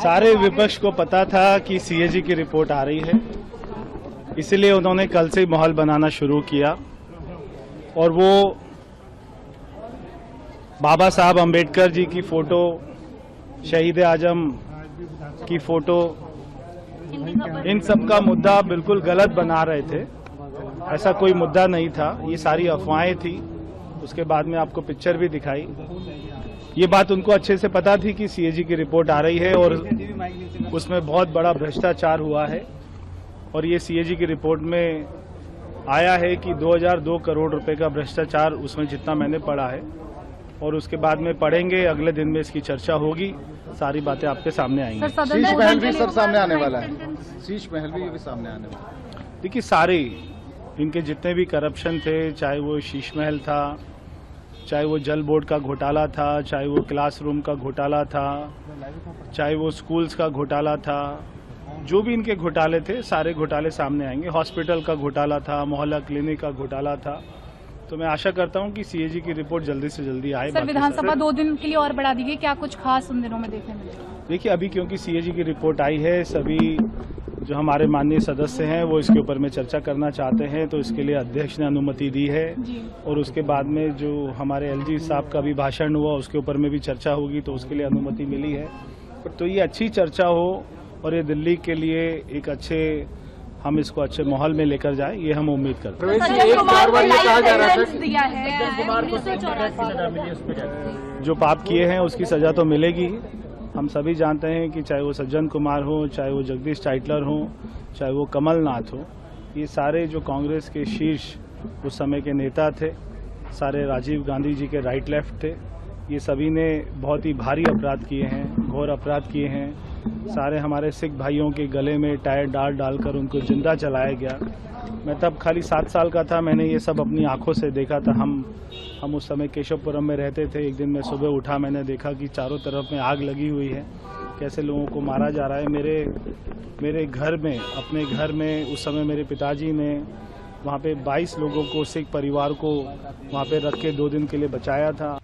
सारे विपक्ष को पता था कि सीएजी की रिपोर्ट आ रही है, इसलिए उन्होंने कल से माहौल बनाना शुरू किया और वो बाबा साहब अंबेडकर जी की फोटो, शहीद आजम की फोटो, इन सब का मुद्दा बिल्कुल गलत बना रहे थे। ऐसा कोई मुद्दा नहीं था, ये सारी अफवाहें थी। उसके बाद में आपको पिक्चर भी दिखाई। ये बात उनको अच्छे से पता थी कि सीएजी की रिपोर्ट आ रही है और उसमें बहुत बड़ा भ्रष्टाचार हुआ है। और ये सीएजी की रिपोर्ट में आया है कि 2002 करोड़ रुपए का भ्रष्टाचार, उसमें जितना मैंने पढ़ा है। और उसके बाद में पढ़ेंगे, अगले दिन में इसकी चर्चा होगी, सारी बातें आपके सामने आएंगी। शीश महल भी सर सामने आने वाला है, शीश महल भी सामने आने वाला है। देखिए, सारे इनके जितने भी करप्शन थे, चाहे वो शीश महल था, चाहे वो जल बोर्ड का घोटाला था, चाहे वो क्लासरूम का घोटाला था, चाहे वो स्कूल्स का घोटाला था, जो भी इनके घोटाले थे सारे घोटाले सामने आएंगे। हॉस्पिटल का घोटाला था, मोहल्ला क्लिनिक का घोटाला था। तो मैं आशा करता हूं कि सीएजी की रिपोर्ट जल्दी से जल्दी आए। सर, विधानसभा 2 दिन के लिए और बढ़ा दी गई, क्या कुछ खास उन दिनों में देखने मिलेगा? देखिए, अभी क्योंकि सीएजी की रिपोर्ट आई है, सभी जो हमारे माननीय सदस्य हैं वो इसके ऊपर में चर्चा करना चाहते हैं, तो इसके लिए अध्यक्ष ने अनुमति दी है। और उसके बाद में जो हमारे एलजी साहब का भी भाषण हुआ, उसके ऊपर में भी चर्चा होगी, तो उसके लिए अनुमति मिली है। तो ये अच्छी चर्चा हो और ये दिल्ली के लिए एक अच्छे, हम इसको अच्छे माहौल में लेकर जाए, ये हम उम्मीद करते हैं। जो पाप किए हैं उसकी सजा तो मिलेगी। हम सभी जानते हैं कि चाहे वो सज्जन कुमार हो, चाहे वो जगदीश टाइटलर हो, चाहे वो कमलनाथ हो, ये सारे जो कांग्रेस के शीर्ष उस समय के नेता थे, सारे राजीव गांधी जी के राइट लेफ्ट थे। ये सभी ने बहुत ही भारी अपराध किए हैं, घोर अपराध किए हैं। सारे हमारे सिख भाइयों के गले में टायर डालकर उनको जिंदा जलाया गया। मैं तब खाली 7 साल का था, मैंने ये सब अपनी आंखों से देखा था। हम उस समय केशवपुरम में रहते थे। एक दिन मैं सुबह उठा, मैंने देखा कि चारों तरफ में आग लगी हुई है, कैसे लोगों को मारा जा रहा है। मेरे घर में, अपने घर में उस समय मेरे पिताजी ने वहाँ पे 22 लोगों को, सिख परिवार को वहाँ पे रख के 2 दिन के लिए बचाया था।